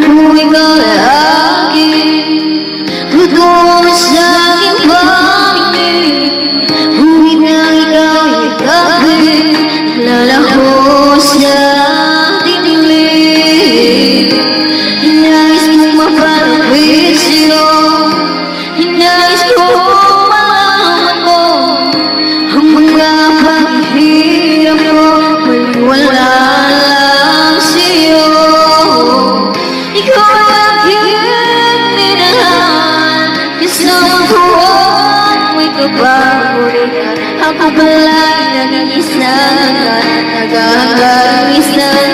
kung ikaw lagi tutungo sa aking pangingin. Ngunit na ikaw ay gabi, naglalaho sa dilim. Hinais mong mapalapit sa'yo, hinais kong malaman mo ang mga paghihirap ko, maliwala lang sa'yo. Ikaw ay aking minahal, kasama ko at may kababurikan. Ako pala'y nag-iisa, nag-aanggang isa.